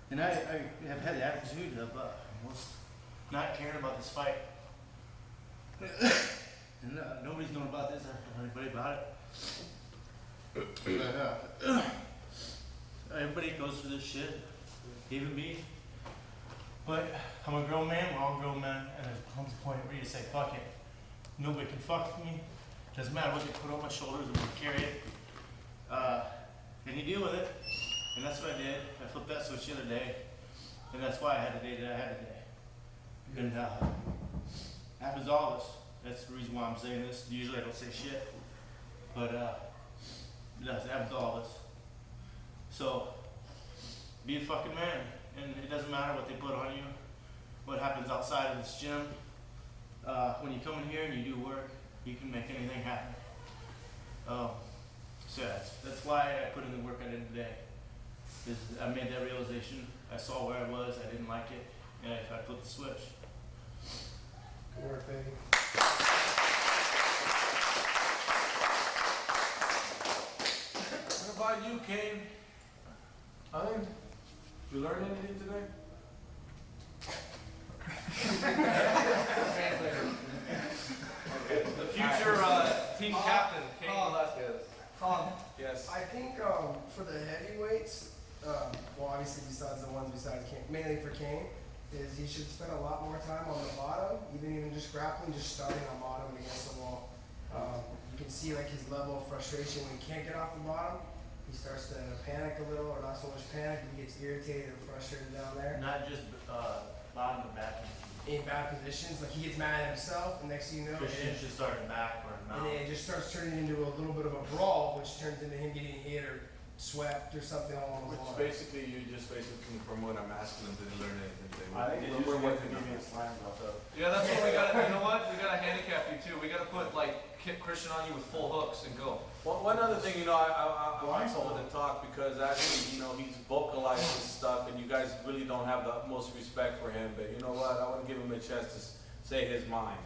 And I have had the attitude of almost not caring about this fight. And nobody's known about this, I don't know anybody about it. But everybody goes through this shit, even me. But I'm a grown man, we're all grown men, and there comes a point where you say, fuck it. Nobody can fuck with me. Doesn't matter what they put on my shoulders, I'm gonna carry it. And you deal with it. And that's what I did. I flipped that switch the other day. And that's why I had the day that I had today. And happens to all of us. That's the reason why I'm saying this. Usually I don't say shit. But it happens to all of us. So be a fucking man. And it doesn't matter what they put on you, what happens outside of this gym. When you come in here and you do work, you can make anything happen. So that's why I put in the work I did today. I made that realization. I saw where I was, I didn't like it, and I flipped the switch. Good work, baby. What about you, Cain? Did you learn anything today? The future team captain, Cain Valasquez. Yes. I think for the heavyweights, well, obviously besides the ones besides Cain, mainly for Cain, is he should spend a lot more time on the bottom, even just grappling, just starting on bottom against the wall. You can see like his level of frustration when he can't get off the bottom. He starts to panic a little, or not so much panic, he gets irritated and frustrated down there. Not just bottom but back. In bad positions, like he gets mad at himself, and next thing you know, Christian should start in back or mount. and then it just starts turning into a little bit of a brawl, which turns into him getting hit or swept or something along those lines. Basically, you just from what I'm asking them, didn't learn anything today. I think it's usually what to give me a slam about that. Yeah, that's what we got. You know what? We gotta handicap you too. We gotta put like Christian on you with full hooks and go. Well, one other thing, I want someone to talk because actually, he's vocalized this stuff, and you guys really don't have the utmost respect for him. But you know what? I want to give him a chance to say his mind.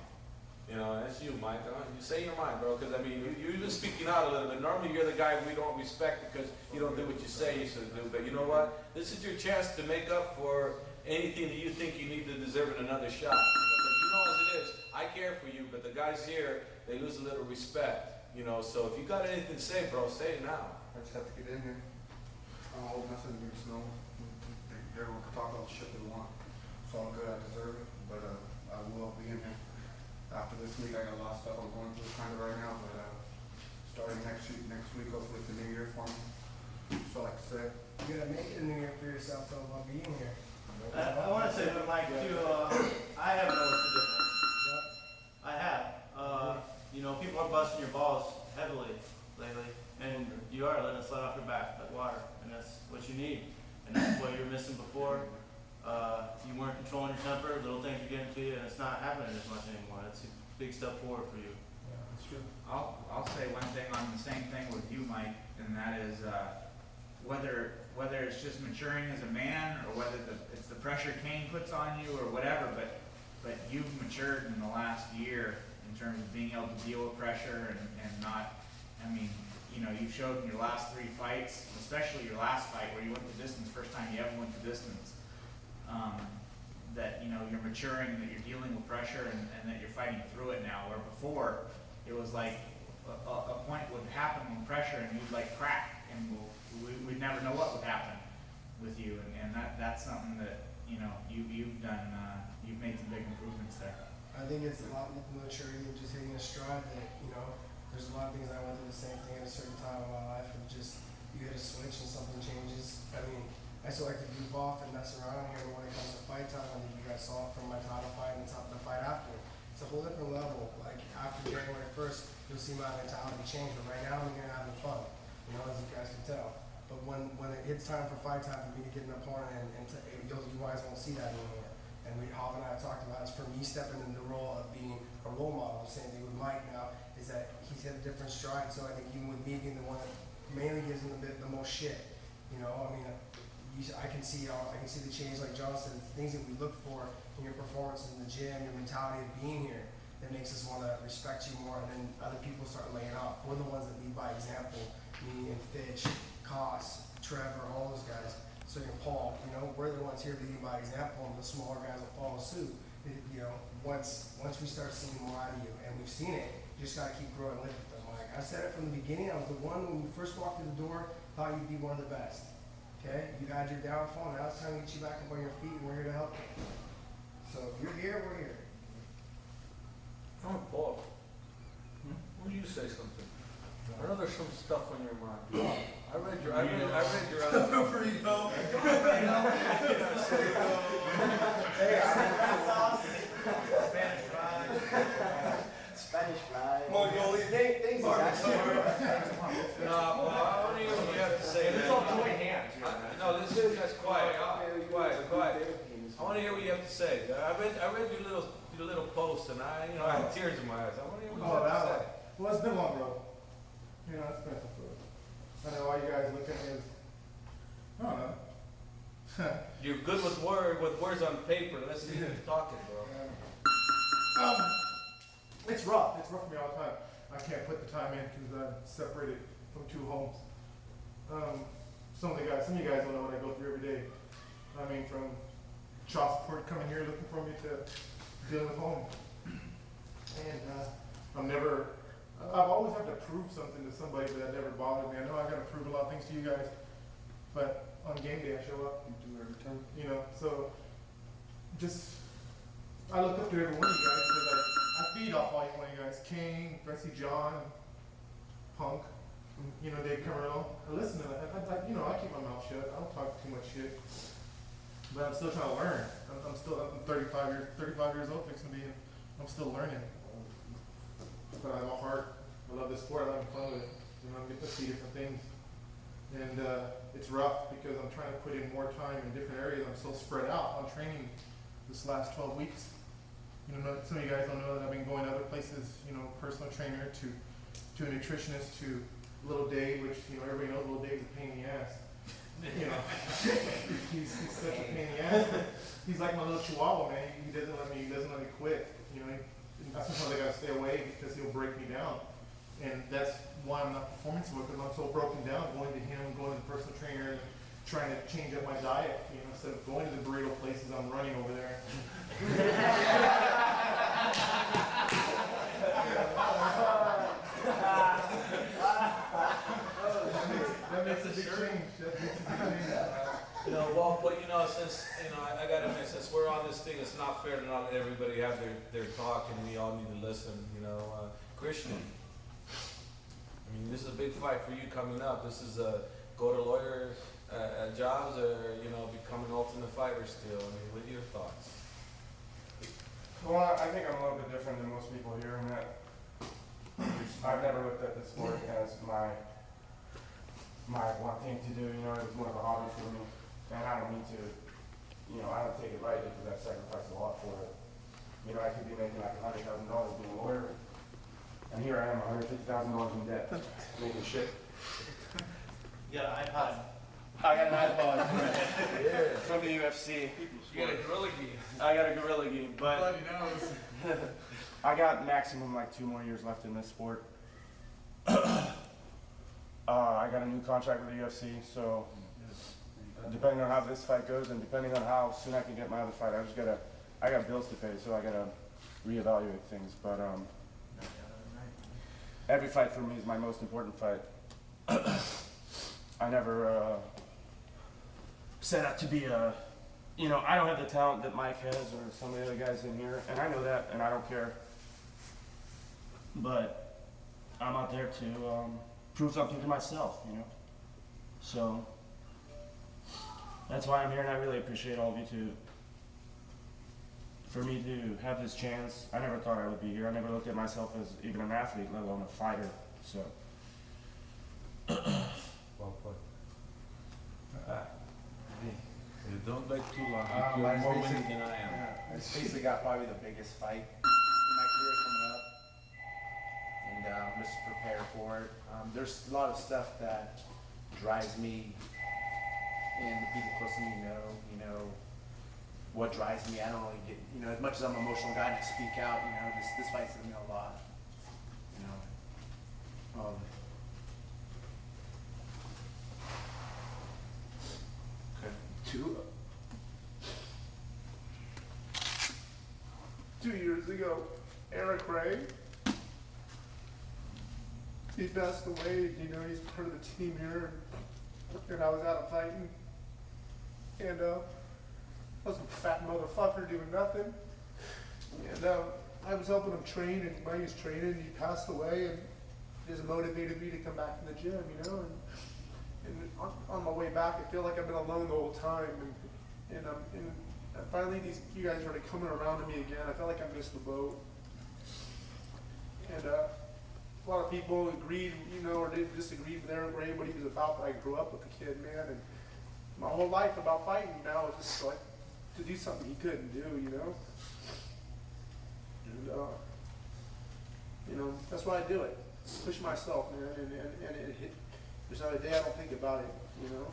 That's you, Mike. You say your mind, bro. Because you've been speaking out a little bit. Normally, you're the guy we don't respect because you don't do what you say you should do. But you know what? This is your chance to make up for anything that you think you need to deserve another shot. As it is, I care for you, but the guys here, they lose a little respect. So if you got anything to say, bro, say it now. I just have to get in here. I don't hold nothing, there's no, everyone can talk all the shit they want. It's all good, I deserve it, but I will be in here. After this week, I got a lot of stuff I'm going through kind of right now, but starting next week, hopefully it's a new year for me. That's all I can say. You gotta make it a new year for yourself though by being here. I want to say to Mike too, I have noticed a difference. I have. People are busting your balls heavily lately, and you are letting it slide off your back like water, and that's what you need. And that's what you were missing before. You weren't controlling your temper, little things are getting to you, and it's not happening as much anymore. That's a big step forward for you. Yeah, that's true. I'll say one thing on the same thing with you, Mike, and that is whether it's just maturing as a man or whether it's the pressure Cain puts on you or whatever, but you've matured in the last year in terms of being able to deal with pressure and not, you've showed in your last 3 fights, especially your last fight where you went the distance, first time you ever went the distance, that you're maturing, that you're dealing with pressure and that you're fighting through it now, where before it was like a point would happen with pressure and you'd like crack and we'd never know what would happen with you, and that's something that you've done. You've made some big improvements there. I think it's a lot of maturity of just hitting a stride that, there's a lot of things I went through the same thing at a certain time in my life of just, you hit a switch and something changes. I still like to goof off and mess around here, but when it comes to fight time, I think you guys saw it from my title fight and the fight after. It's a whole different level. Like after January 1st, you'll see my mentality change, but right now I'm here having fun, as you guys can tell. But when it hits time for fight time for me to get an opponent you guys won't see that anymore. And Jav and I have talked about is for me stepping in the role of being a role model. The same thing with Mike now is that he's hit a different stride. So I think even with me being the one that mainly gives him the most shit, I can see the change, like John said, things that we look for in your performance in the gym, your mentality of being here, that makes us want to respect you more, and then other people start laying off. We're the ones that lead by example, me and Fitch, Koscheck, Trevor, all those guys. So Paul, you know, we're the ones here leading by example, and the smaller guys will follow suit. You know, once we start seeing more out of you, and we've seen it, you just gotta keep growing with them. Like I said it from the beginning, I was the one when you first walked through the door, thought you'd be one of the best. Okay, you had your downfall, now it's time to get you back up on your feet, and we're here to help you. So if you're here, we're here. Oh, Paul. Will you say something? I know there's some stuff on your mind. I read your There you go. Spanish fries. Spanish fries. Mongolian things is actually. No, I want to hear what you have to say. It's all joint hands. No, this is just quiet. Quiet. I want to hear what you have to say. I read your little post, and I had tears in my eyes. I want to hear what you have to say. Well, it's been long, bro. You know, it's been I know all you guys look at me as, I don't know. You're good with words on paper. Let's see you talking, bro. It's rough. It's rough for me all the time. I can't put the time in because I'm separated from 2 homes. Some of you guys don't know what I go through every day. I mean, from child support coming here looking for me to dealing with home. And I've always had to prove something to somebody, but that never bothered me. I know I gotta prove a lot of things to you guys, but on game day I show up. You do every time. You know, so I look up to every one of you guys because I feed off all one of you guys. Cain, Bessie, John, Punk, you know, Dave Camarillo. I listen to that. I keep my mouth shut. I don't talk too much shit. But I'm still trying to learn. I'm 35 years old, fixing to be, I'm still learning. But I have a heart. I love this sport. I love fun with it. You know, I get to see different things. And it's rough because I'm trying to put in more time in different areas. I'm so spread out on training this last 12 weeks. You know, some of you guys don't know that I've been going to other places, you know, personal trainer to a nutritionist to Little Dave, which, you know, everybody knows Little Dave's a pain in the ass. You know, he's such a pain in the ass. He's like my little chihuahua, man. He doesn't let me quit. You know, that's sometimes I gotta stay away because he'll break me down. And that's why I'm not performing so well, because I'm so broken down, going to him, going to the personal trainer, trying to change up my diet. You know, instead of going to the burrito places, I'm running over there. That makes a big change. You know, well, but you know, since I gotta admit, since we're on this thing, it's not fair to not let everybody have their talk, and we all need to listen. You know, Christian. I mean, this is a big fight for you coming up. This is go to lawyer jobs, or become an ultimate fighter still. I mean, what are your thoughts? Well, I think I'm a little bit different than most people here in that I've never looked at this sport as my one thing to do. You know, it was more of a hobby for me, and I don't need to. You know, I don't take it lightly because I've sacrificed a lot for it. You know, I could be making like $100,000 being a lawyer, and here I am, $150,000 in debt, making shit. You got an iPod. I got an iPod from the UFC. You got a gorilla gi. I got a gorilla gi, but Bloody nose. I got maximum like 2 more years left in this sport. I got a new contract with the UFC, so depending on how this fight goes and depending on how soon I can get my other fight, I got bills to pay, so I gotta reevaluate things. But every fight for me is my most important fight. I never set out to be a, I don't have the talent that Mike has or some of the other guys in here, and I know that, and I don't care. But I'm out there to prove something to myself, So that's why I'm here, and I really appreciate all of you for me to have this chance. I never thought I would be here. I never looked at myself as even an athlete, let alone a fighter. So. Well put. You don't wait too long. You're You're more winning than I am. I basically got probably the biggest fight in my career coming up, and I'm just prepared for it. There's a lot of stuff that drives me, and the people close to me know what drives me. I don't really get, as much as I'm an emotional guy and I speak out, this fight's to me a lot. Okay. 2 years ago, Eric Ray. He passed away, you know, he's part of the team here, and I was out fighting. And I was a fat motherfucker doing nothing. And I was helping him train, and while he was training, he passed away, and it just motivated me to come back to the gym, you know. And on my way back, I feel like I've been alone the whole time. And finally, you guys started coming around to me again. I felt like I missed the boat. And a lot of people agreed, you know, or didn't disagree with Eric Ray, what he was about, but I grew up with the kid, man. And my whole life about fighting now is just like to do something he couldn't do, you know. And you know, that's why I do it. Push myself, man, and there's not a day I don't think about it, you know.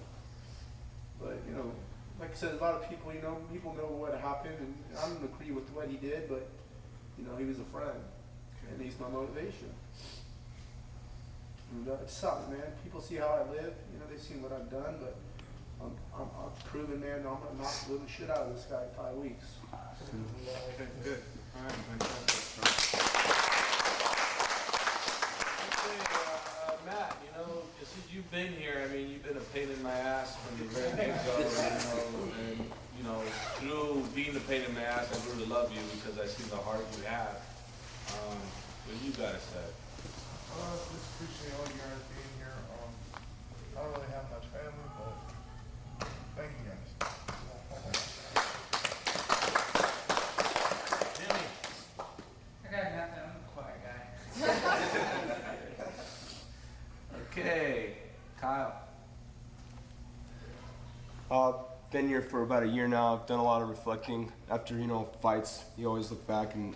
But you know, like I said, a lot of people, you know, people know what happened, and I don't agree with what he did, but you know, he was a friend, and he's my motivation. And it sucks, man. People see how I live, you know, they've seen what I've done, but I'm proven, man. I'm gonna knock the living shit out of this guy in 5 weeks. Okay, good. All right, fantastic. Okay, Matt, you know, since you've been here, I mean, you've been a pain in my ass from the very get-go, and you know, through being a pain in my ass, I grew to love you because I see the heart you have. What do you gotta say? Just appreciate all you guys being here. I don't really have much family, but thank you guys. Jimmy. I got nothing. I'm a quiet guy. Okay, Kyle. Been here for about a year now. I've done a lot of reflecting. After, you know, fights, you always look back and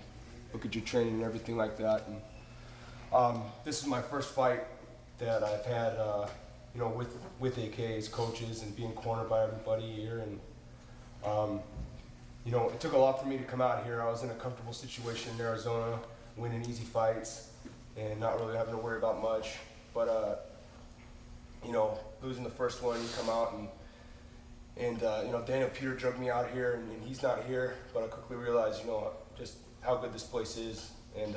look at your training and everything like that. And this is my first fight that I've had, you know, with AK's coaches and being cornered by everybody here. And, you know, it took a lot for me to come out here. I was in a comfortable situation in Arizona, winning easy fights and not really having to worry about much. But, you know, losing the first one, you come out and you know, Daniel Peter drugged me out here, and he's not here, but I quickly realized, you know, just how good this place is. And,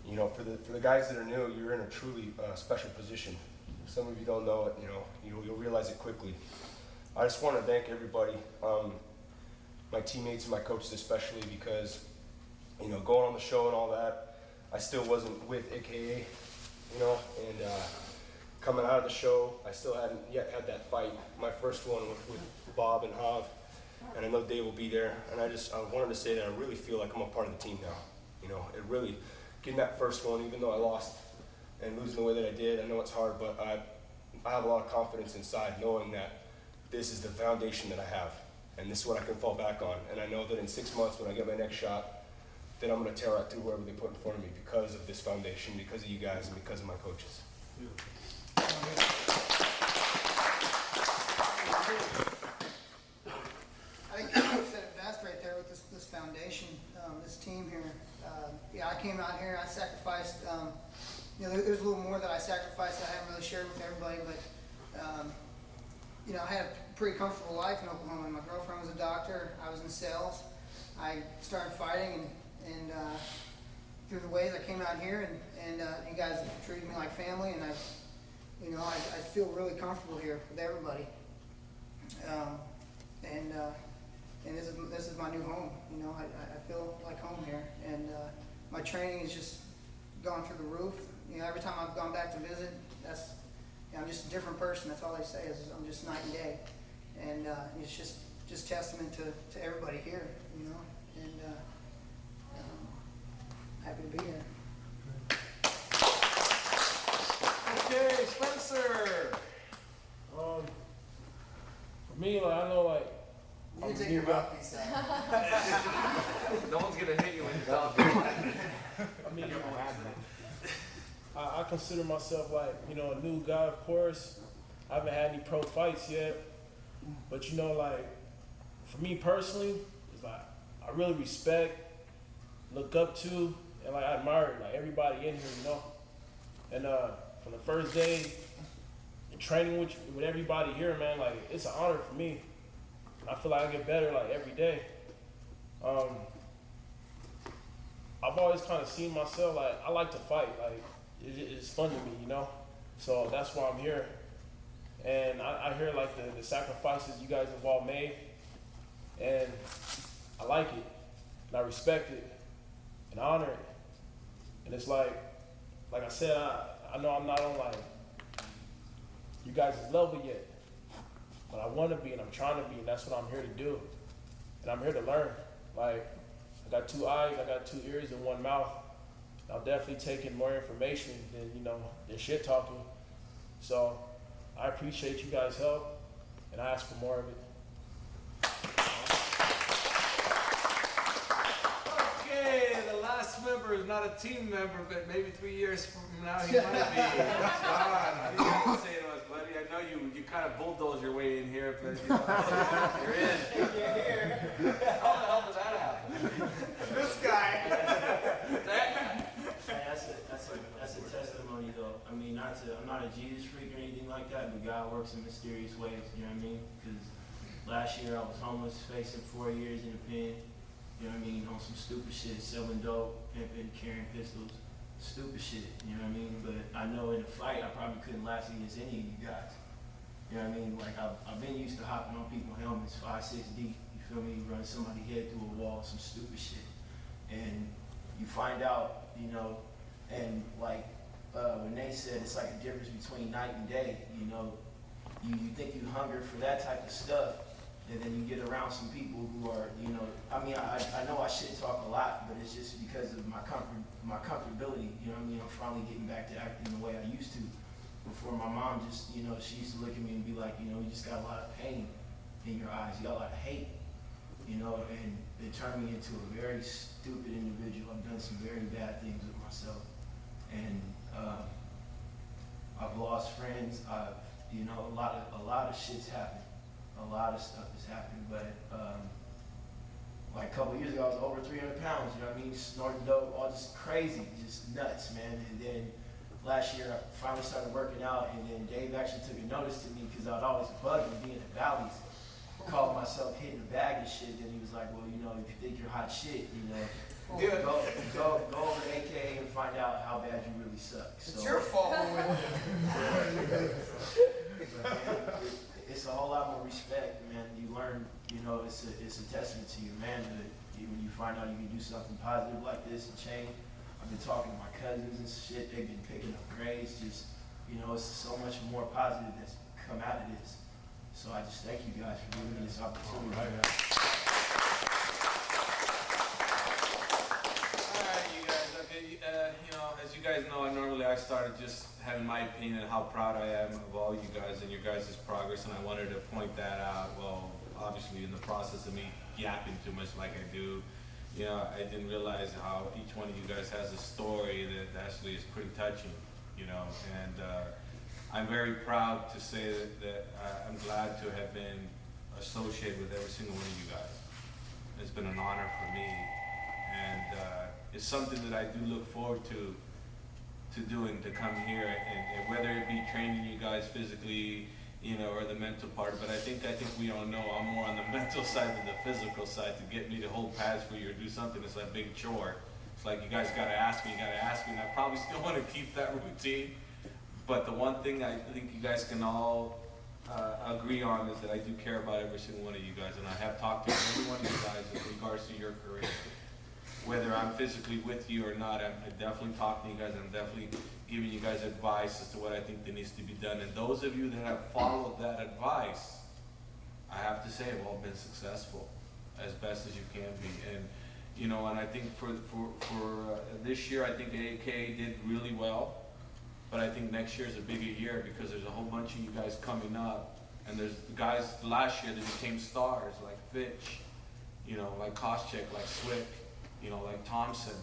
you know, for the guys that are new, you're in a truly special position. Some of you don't know it, you know, you'll realize it quickly. I just want to thank everybody, my teammates and my coaches especially, because, you know, going on the show and all that, I still wasn't with AKA, you know, and coming out of the show, I still hadn't yet had that fight, my first one with Bob and Hav, and I know Dave will be there. And I wanted to say that I really feel like I'm a part of the team now. You know, it really, getting that first one, even though I lost and losing the way that I did, I know it's hard, but I have a lot of confidence inside knowing that this is the foundation that I have, and this is what I can fall back on. And I know that in 6 months when I get my next shot, then I'm gonna tear right through whoever they put in front of me because of this foundation, because of you guys, and because of my coaches. I think you said it best right there with this foundation, this team here. Yeah, I came out here, I sacrificed, you know, there's a little more that I sacrificed that I haven't really shared with everybody, but, you know, I had a pretty comfortable life in Oklahoma. My girlfriend was a doctor, I was in sales. I started fighting, and through the ways I came out here, and you guys treated me like family, and you know, I feel really comfortable here with everybody. And this is my new home. You know, I feel like home here, and my training has just gone through the roof. You know, every time I've gone back to visit, you know, I'm just a different person. That's all they say is I'm just night and day, and it's just testament to everybody here. You know, and happy to be here. Okay, Spencer. For me, like, I know, like, You can take your mouthpiece out. No one's gonna hit you when you talk. I mean, I consider myself like, you know, a new guy, of course. I haven't had any pro fights yet, but you know, like, for me personally, it's like, I really respect, look up to, and like, I admire, like, everybody in here, you know? And from the first day, and training with everybody here, man, like, it's an honor for me. I feel like I get better, like, every day. I've always kind of seen myself, like, I like to fight. Like, it's fun to me, you know? So that's why I'm here. And I hear, like, the sacrifices you guys have all made. And I like it. And I respect it. And I honor it. And it's like I said, I know I'm not on, like, you guys' level yet. But I want to be, and I'm trying to be, and that's what I'm here to do. And I'm here to learn. Like, I got 2 eyes, I got 2 ears, and 1 mouth. I'll definitely take in more information than shit talking. So I appreciate you guys' help, and I ask for more of it. Okay, the last member is not a team member, but maybe 3 years from now he might be. John, what do you have to say to us, buddy? I know you kind of bulldozed your way in here, but you're in. You're here. How the hell did that happen? This guy. That's a testimony, though. I mean, I'm not a Jesus freak or anything like that, but God works in mysterious ways. You know what I mean? Because last year I was homeless, facing 4 years in a pen. You know what I mean? On some stupid shit, selling dope, pimping, carrying pistols, stupid shit. You know what I mean? But I know in a fight I probably couldn't last against any of you guys. You know what I mean? Like I've been used to hopping on people's helmets 5, 6 deep. You feel me? Run somebody's head through a wall, some stupid shit, and you find out, and like when they said it's like a difference between night and day. You think you hunger for that type of stuff, and then you get around some people who are, I mean, I know I shit talk a lot, but it's just because of my comfortability. You know what I mean? I'm finally getting back to acting the way I used to. Before my mom just, she used to look at me and be like, you just got a lot of pain in your eyes, you got a lot of hate, and it turned me into a very stupid individual. I've done some very bad things with myself, and I've lost friends. A lot of shit's happened. A lot of stuff has happened, but like a couple years ago, I was over 300 pounds. You know what I mean? Snorting dope, all just crazy, just nuts, man. And then last year, I finally started working out, and then Dave actually took a notice to me because I'd always bug him being in the valleys, called myself hitting the bag and shit. Then he was like, well, if you think you're hot shit, go over to AKA and find out how bad you really suck. It's your fault. It's a whole lot more respect, man. You learn, it's a testament to your manhood. When you find out you can do something positive like this and change. I've been talking to my cousins and shit. They've been picking up grades. Just, it's so much more positive that's come out of this. So I just thank you guys for giving me this opportunity. All right, you guys. Okay, as you guys know, normally I started just having my opinion on how proud I am of all you guys and your guys' progress, and I wanted to point that out. Well, obviously, in the process of me yapping too much like I do, I didn't realize how each one of you guys has a story that actually is pretty touching, and I'm very proud to say that I'm glad to have been associated with every single one of you guys. It's been an honor for me, and it's something that I do look forward to doing, to come here, and whether it be training you guys physically, or the mental part, but I think we all know I'm more on the mental side than the physical side. To get me to hold pads for you or do something, it's like a big chore. It's like you guys gotta ask me, and I probably still want to keep that routine. But the one thing I think you guys can all agree on is that I do care about every single one of you guys, and I have talked to every one of you guys in regards to your career. Whether I'm physically with you or not, I definitely talk to you guys. I'm definitely giving you guys advice as to what I think that needs to be done. And those of you that have followed that advice, I have to say, have all been successful as best as you can be. And and I think for this year, I think AK did really well. But I think next year is a bigger year because there's a whole bunch of you guys coming up, and there's the guys last year that became stars like Fitch, like Koscheck, like Swick, like Thomson,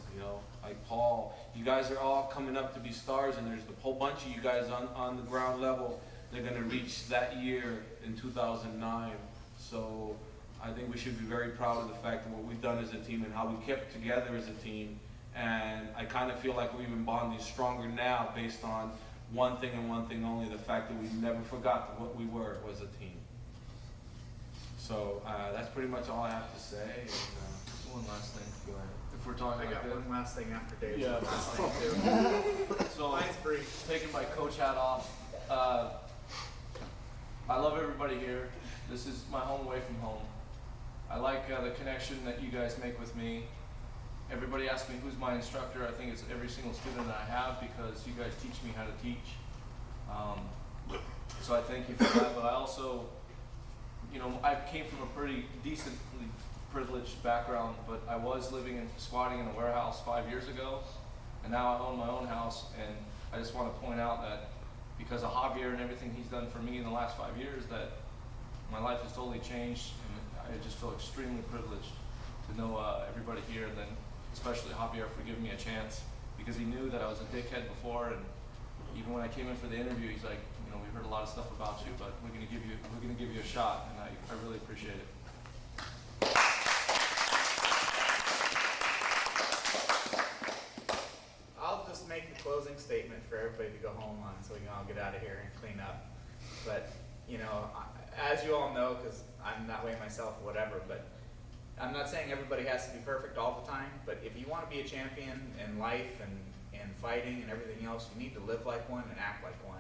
like Paul. You guys are all coming up to be stars, and there's a whole bunch of you guys on the ground level. They're going to reach that year in 2009. So I think we should be very proud of the fact that what we've done as a team and how we kept together as a team. And I kind of feel like we've been bonding stronger now based on one thing and one thing only, the fact that we never forgot what we were was a team. So that's pretty much all I have to say. And, one last thing. If we're talking I like got that. one last thing after Dave's Yeah. last thing too. So, Mine's brief. taking my coach hat off, I love everybody here. This is my home away from home. I like the connection that you guys make with me. Everybody asks me who's my instructor. I think it's every single student that I have because you guys teach me how to teach. So I thank you for that, but I also, you know, I came from a pretty decently privileged background, but I was living and squatting in a warehouse 5 years ago, and now I own my own house, and I just want to point out that because of Javier and everything he's done for me in the last 5 years, that my life has totally changed, and I just feel extremely privileged to know everybody here, and then especially Javier for giving me a chance, because he knew that I was a dickhead before, and even when I came in for the interview, he's like, you know, we heard a lot of stuff about you, but we're gonna give you a shot, and I really appreciate it. I'll just make the closing statement for everybody to go home on so we can all get out of here and clean up. But, you know, as you all know, because I'm that way myself or whatever, but I'm not saying everybody has to be perfect all the time, but if you want to be a champion in life and fighting and everything else, you need to live like one and act like one.